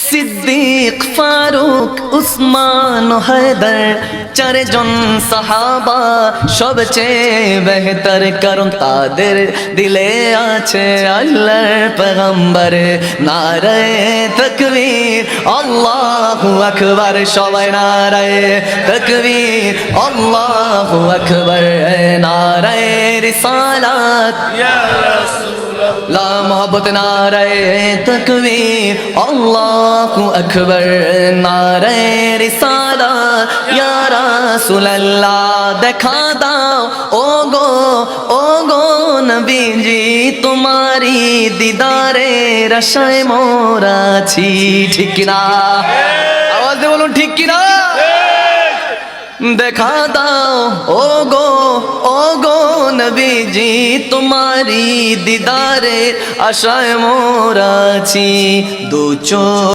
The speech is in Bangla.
সিদ্দিক ফারুক উসমান হায়দার চারজন সাহাবা সবচেয়ে বেহতর, কারণ তাদের দিলে আছে আল্লাহর পয়গম্বর। নারায়ে তাকবীর আল্লাহু আকবার, সবাই নারায়ে তাকবীর আল্লাহু আকবার। নারায়ে রিসালাত ইয়া রাসূলুল্লাহ, লা মোহব্বত। নারায়ে তাকবীর আল্লাহু আকবার, নারায়ে রিসালাত ইয়া রাসূলুল্লাহ। দেখা দাও ও গো নবীজি, তোমারি দিদারে আশায় মোরা আছি। ঠিক না? আওয়াজ দিয়ে বলুন ঠিক কি না? দেখা দাও ও গো নবীজি, তোমারি দিদারে আশায় মোরা আছি। দু চোখ